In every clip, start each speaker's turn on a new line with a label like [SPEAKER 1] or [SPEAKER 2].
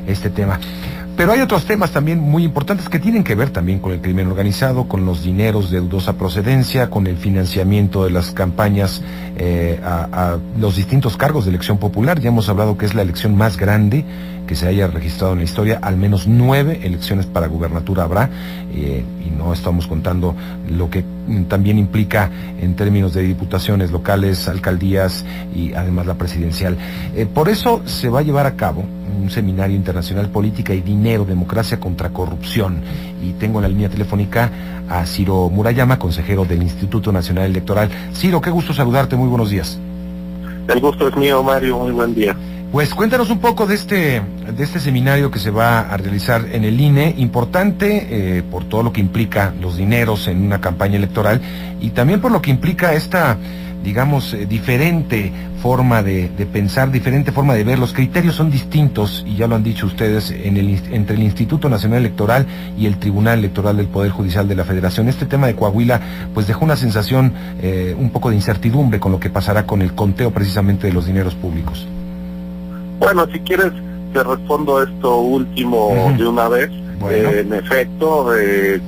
[SPEAKER 1] este tema. Pero hay otros temas también muy importantes que tienen que ver también con el crimen organizado, con los dineros de dudosa procedencia, con el financiamiento de las campañas a los distintos cargos de elección popular. Ya hemos hablado que es la elección más grande que se haya registrado en la historia. Al menos 9 elecciones para gubernatura habrá, y no estamos contando lo que también implica en términos de diputaciones locales, alcaldías y además la presidencial. Por eso se va a llevar a cabo un seminario internacional: Política y Dinero, Democracia contra Corrupción. Y tengo en la línea telefónica a Ciro Murayama, consejero del Instituto Nacional Electoral. Ciro, qué gusto saludarte, muy buenos días.
[SPEAKER 2] El gusto es mío, Mario, muy buen día.
[SPEAKER 1] Pues cuéntanos un poco de este seminario que se va a realizar en el INE, importante por todo lo que implica los dineros en una campaña electoral, y también por lo que implica esta, digamos, diferente forma de pensar, diferente forma de ver. Los criterios son distintos, y ya lo han dicho ustedes, entre el Instituto Nacional Electoral y el Tribunal Electoral del Poder Judicial de la Federación. Este tema de Coahuila pues dejó una sensación un poco de incertidumbre con lo que pasará con el conteo precisamente de los dineros públicos.
[SPEAKER 2] Bueno, si quieres te respondo esto último de una vez.
[SPEAKER 1] Bueno.
[SPEAKER 2] En efecto,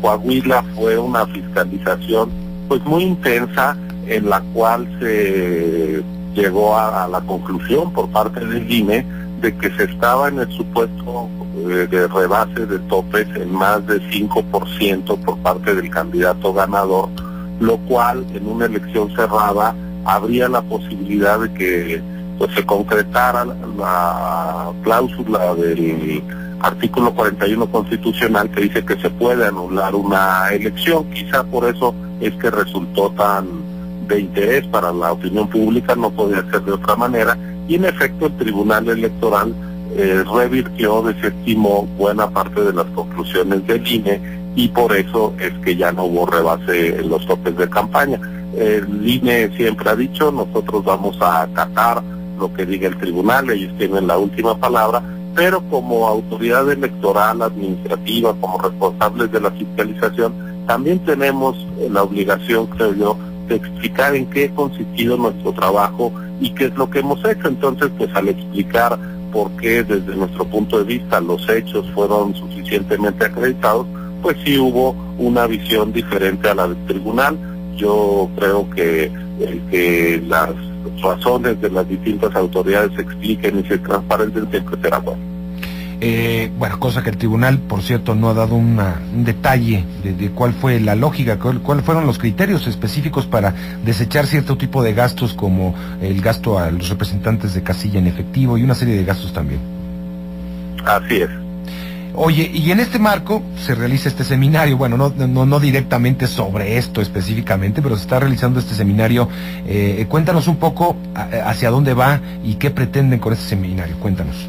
[SPEAKER 2] Coahuila fue una fiscalización pues muy intensa, en la cual se llegó a la conclusión por parte del INE de que se estaba en el supuesto de rebase de topes en más de 5% por parte del candidato ganador, lo cual en una elección cerrada habría la posibilidad de que pues se concretara la cláusula del artículo 41 constitucional que dice que se puede anular una elección. Quizá por eso es que resultó tan de interés para la opinión pública, no podía ser de otra manera, y en efecto el Tribunal Electoral revirtió, desestimó buena parte de las conclusiones del INE, y por eso es que ya no hubo rebase en los topes de campaña. El INE siempre ha dicho, nosotros vamos a acatar lo que diga el tribunal, ellos tienen la última palabra, pero como autoridad electoral, administrativa, como responsables de la fiscalización, también tenemos la obligación, creo yo, de explicar en qué ha consistido nuestro trabajo y qué es lo que hemos hecho. Entonces, pues al explicar por qué desde nuestro punto de vista los hechos fueron suficientemente acreditados, pues sí hubo una visión diferente a la del tribunal. Yo creo que el que las razones de las distintas autoridades se expliquen y se transparenten siempre será bueno.
[SPEAKER 1] Bueno, cosa que el tribunal, por cierto, no ha dado un detalle de cuál fue la lógica, cuáles fueron los criterios específicos para desechar cierto tipo de gastos, como el gasto a los representantes de casilla en efectivo y una serie de gastos también.
[SPEAKER 2] Así es.
[SPEAKER 1] Oye, y en este marco se realiza este seminario, bueno, no directamente sobre esto específicamente, pero se está realizando este seminario. Cuéntanos un poco hacia dónde va y qué pretenden con este seminario, cuéntanos.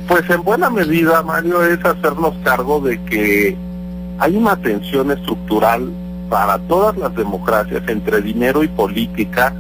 [SPEAKER 2] Pues en buena medida, Mario, es hacernos cargo de que hay una tensión estructural para todas las democracias entre dinero y política,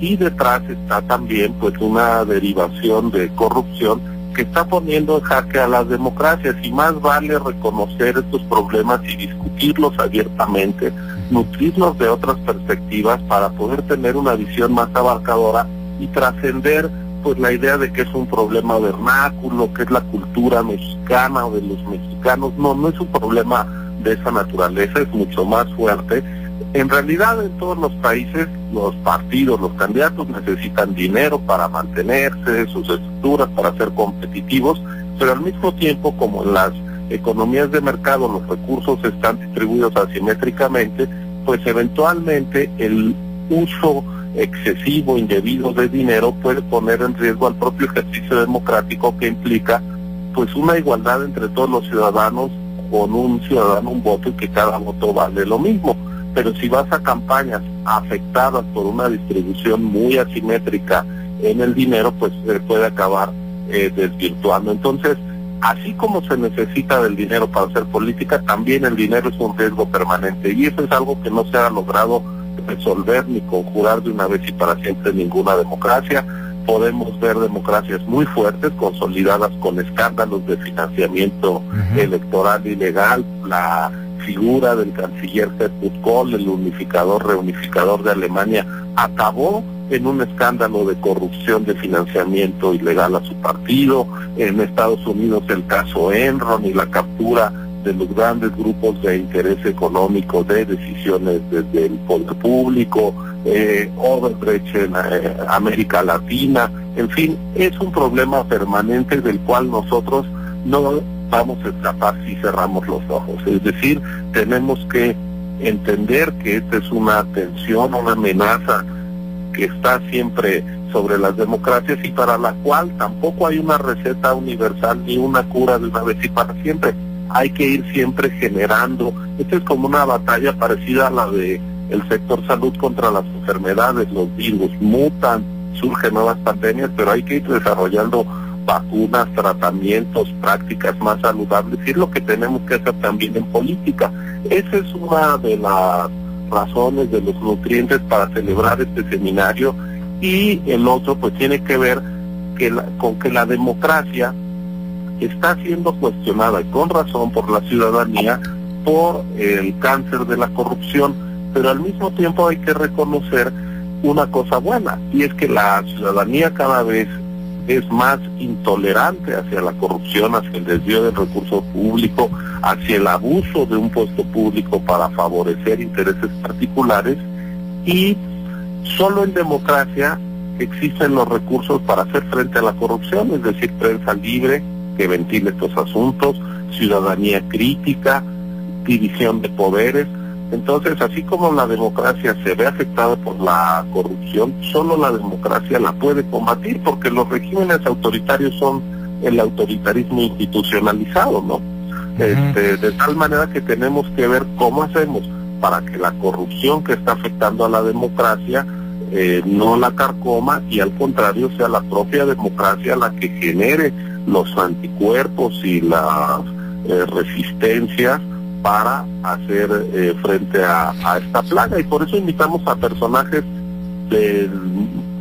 [SPEAKER 2] y detrás está también pues una derivación de corrupción que está poniendo en jaque a las democracias, y más vale reconocer estos problemas y discutirlos abiertamente, nutrirnos de otras perspectivas para poder tener una visión más abarcadora y trascender pues la idea de que es un problema vernáculo, que es la cultura mexicana o de los mexicanos. No es un problema de esa naturaleza, es mucho más fuerte. En realidad, en todos los países, los partidos, los candidatos necesitan dinero para mantenerse, sus estructuras, para ser competitivos, pero al mismo tiempo, como en las economías de mercado los recursos están distribuidos asimétricamente, pues eventualmente el uso excesivo, indebido de dinero puede poner en riesgo al propio ejercicio democrático, que implica pues una igualdad entre todos los ciudadanos, con un ciudadano un voto, y que cada voto vale lo mismo. Pero si vas a campañas afectadas por una distribución muy asimétrica en el dinero, pues se puede acabar desvirtuando. Entonces, así como se necesita del dinero para hacer política, también el dinero es un riesgo permanente, y eso es algo que no se ha logrado resolver ni conjurar de una vez y para siempre en ninguna democracia. Podemos ver democracias muy fuertes, consolidadas con escándalos de financiamiento electoral ilegal. La figura del canciller Helmut Kohl, el reunificador de Alemania, acabó en un escándalo de corrupción de financiamiento ilegal a su partido. En Estados Unidos el caso Enron y la captura de los grandes grupos de interés económico de decisiones desde el poder público, Odebrecht en América Latina. En fin, es un problema permanente del cual nosotros no vamos a escapar si cerramos los ojos. Es decir, tenemos que entender que esta es una tensión, una amenaza que está siempre sobre las democracias y para la cual tampoco hay una receta universal ni una cura de una vez y para siempre. Hay que ir siempre generando. Esta es como una batalla parecida a la de el sector salud contra las enfermedades. Los virus mutan, surgen nuevas pandemias, pero hay que ir desarrollando vacunas, tratamientos, prácticas más saludables, y es lo que tenemos que hacer también en política. Esa es una de las razones, de los nutrientes para celebrar este seminario, y el otro pues tiene que ver con que la democracia está siendo cuestionada, y con razón, por la ciudadanía, por el cáncer de la corrupción, pero al mismo tiempo hay que reconocer una cosa buena, y es que la ciudadanía cada vez es más intolerante hacia la corrupción, hacia el desvío del recurso público, hacia el abuso de un puesto público para favorecer intereses particulares, y solo en democracia existen los recursos para hacer frente a la corrupción, es decir, prensa libre que ventile estos asuntos, ciudadanía crítica, división de poderes. Entonces, así como la democracia se ve afectada por la corrupción, solo la democracia la puede combatir, porque los regímenes autoritarios son el autoritarismo institucionalizado, ¿no? De tal manera que tenemos que ver cómo hacemos para que la corrupción que está afectando a la democracia no la carcoma, y al contrario sea la propia democracia la que genere los anticuerpos y las resistencias para hacer frente a esta plaga. Y por eso invitamos a personajes de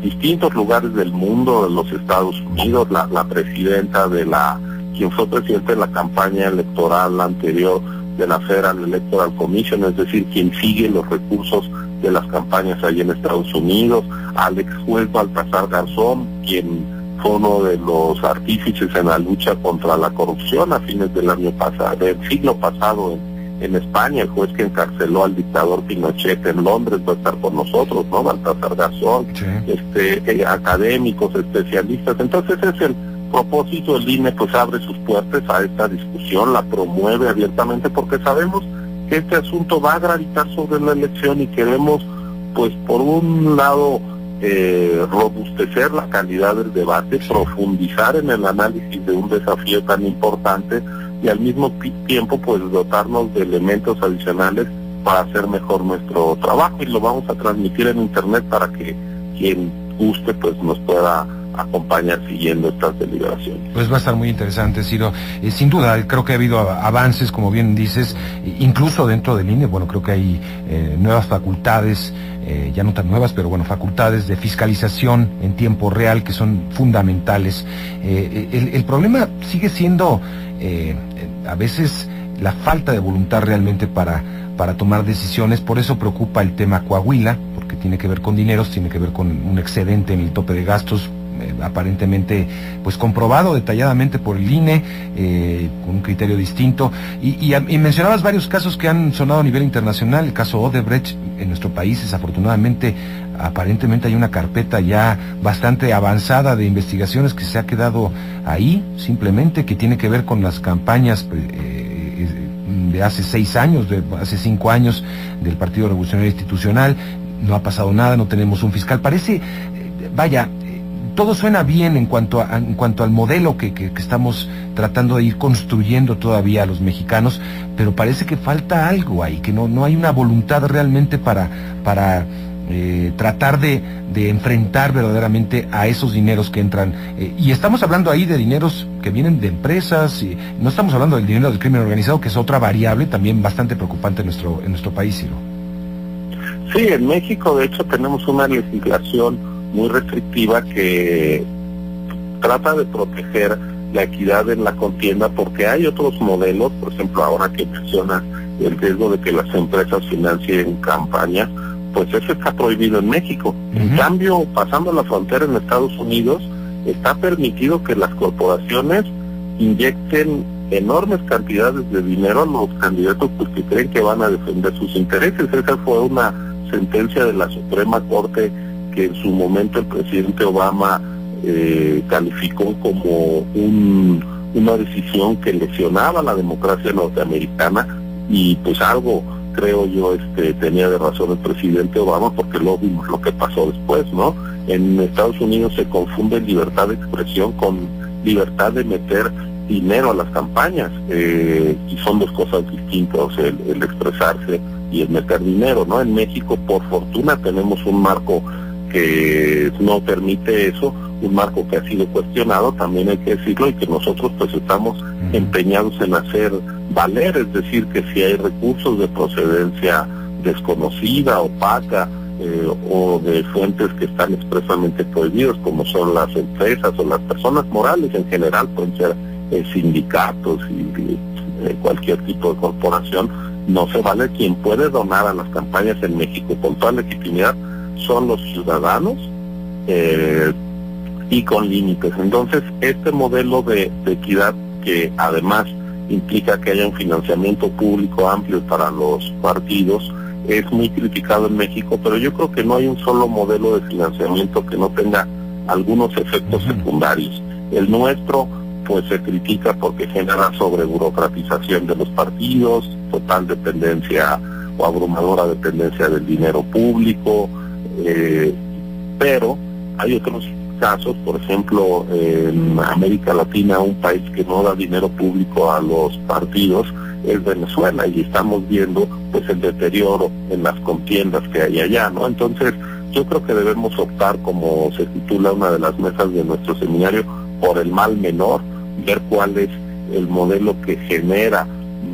[SPEAKER 2] distintos lugares del mundo, de los Estados Unidos, la presidenta quien fue presidente de la campaña electoral anterior de la Federal Electoral Commission, es decir, quien sigue los recursos de las campañas allí en Estados Unidos, al ex juez Baltasar Garzón, quien fue uno de los artífices en la lucha contra la corrupción a fines del siglo pasado en España, el juez que encarceló al dictador Pinochet en Londres va a estar con nosotros, ¿no? Baltasar Garzón, sí. Académicos, especialistas. Entonces es el propósito. El INE pues abre sus puertas a esta discusión, la promueve abiertamente, porque sabemos que este asunto va a gravitar sobre la elección y queremos, pues por un lado, robustecer la calidad del debate, profundizar en el análisis de un desafío tan importante, y al mismo tiempo pues dotarnos de elementos adicionales para hacer mejor nuestro trabajo, y lo vamos a transmitir en internet para que quien guste pues nos pueda acompañar siguiendo estas deliberaciones.
[SPEAKER 1] Pues va a estar muy interesante, Ciro. Sin duda, creo que ha habido avances, como bien dices, incluso dentro del INE. Bueno, creo que hay nuevas facultades, ya no tan nuevas, pero bueno, facultades de fiscalización en tiempo real que son fundamentales. El problema sigue siendo a veces la falta de voluntad realmente para tomar decisiones. Por eso preocupa el tema Coahuila, porque tiene que ver con dineros, tiene que ver con un excedente en el tope de gastos, aparentemente pues comprobado detalladamente por el INE, con un criterio distinto, y mencionabas varios casos que han sonado a nivel internacional. El caso Odebrecht en nuestro país, desafortunadamente, aparentemente hay una carpeta ya bastante avanzada de investigaciones que se ha quedado ahí, simplemente, que tiene que ver con las campañas de hace 6 años, hace 5 años, del Partido Revolucionario Institucional. No ha pasado nada, no tenemos un fiscal. Parece, todo suena bien en cuanto al modelo que estamos tratando de ir construyendo todavía a los mexicanos, pero parece que falta algo ahí, que no hay una voluntad realmente para tratar de enfrentar verdaderamente a esos dineros que entran. Y estamos hablando ahí de dineros que vienen de empresas, y no estamos hablando del dinero del crimen organizado, que es otra variable también bastante preocupante en nuestro país, Ciro.
[SPEAKER 2] Sí, en México de hecho tenemos una legislación muy restrictiva que trata de proteger la equidad en la contienda, porque hay otros modelos, por ejemplo, ahora que mencionas el riesgo de que las empresas financien campañas, pues eso está prohibido en México. En cambio, pasando la frontera en Estados Unidos, está permitido que las corporaciones inyecten enormes cantidades de dinero a los candidatos pues, que creen que van a defender sus intereses. Esa fue una sentencia de la Suprema Corte que en su momento el presidente Obama calificó como una decisión que lesionaba la democracia norteamericana, y pues algo, creo yo, tenía de razón el presidente Obama, porque luego vimos lo que pasó después, ¿no? En Estados Unidos se confunde libertad de expresión con libertad de meter dinero a las campañas, y son dos cosas distintas, el expresarse y el meter dinero, ¿no? En México, por fortuna, tenemos un marco que no permite eso, un marco que ha sido cuestionado, también hay que decirlo, y que nosotros pues estamos empeñados en hacer valer, es decir, que si hay recursos de procedencia desconocida, opaca, o de fuentes que están expresamente prohibidos, como son las empresas o las personas morales en general, pueden ser sindicatos y cualquier tipo de corporación, no se vale. Quien puede donar a las campañas en México con toda legitimidad son los ciudadanos, y con límites. Entonces, este modelo de equidad, que además implica que haya un financiamiento público amplio para los partidos, es muy criticado en México, pero yo creo que no hay un solo modelo de financiamiento que no tenga algunos efectos secundarios. El nuestro pues se critica porque genera sobreburocratización de los partidos, total dependencia o abrumadora dependencia del dinero público, pero hay otros casos, por ejemplo, en América Latina, un país que no da dinero público a los partidos es Venezuela, y estamos viendo pues el deterioro en las contiendas que hay allá, ¿no? Entonces, yo creo que debemos optar, como se titula una de las mesas de nuestro seminario, por el mal menor, ver cuál es el modelo que genera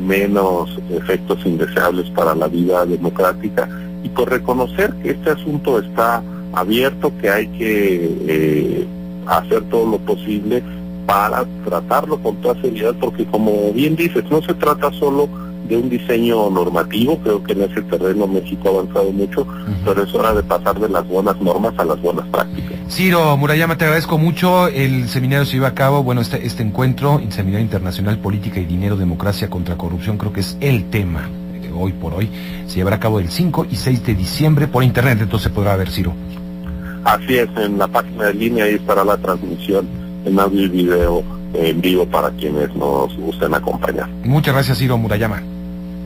[SPEAKER 2] menos efectos indeseables para la vida democrática, y pues reconocer que este asunto está abierto, que hay que hacer todo lo posible para tratarlo con toda seriedad, porque como bien dices, no se trata solo de un diseño normativo. Creo que en ese terreno México ha avanzado mucho, pero es hora de pasar de las buenas normas a las buenas prácticas.
[SPEAKER 1] Ciro Murayama, te agradezco mucho. El seminario se lleva a cabo, bueno, este encuentro, el Seminario Internacional Política y Dinero, Democracia contra Corrupción, creo que es el tema hoy por hoy. Se llevará a cabo el 5 y 6 de diciembre por internet, entonces se podrá ver, Ciro.
[SPEAKER 2] Así es, en la página de línea ahí estará la transmisión en audio y video en vivo para quienes nos gusten acompañar.
[SPEAKER 1] Muchas gracias, Ciro Murayama.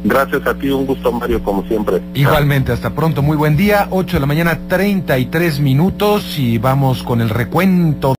[SPEAKER 2] Gracias a ti, un gusto, Mario, como siempre.
[SPEAKER 1] Igualmente, hasta pronto, muy buen día, 8 de la mañana, 33 minutos, y vamos con el recuento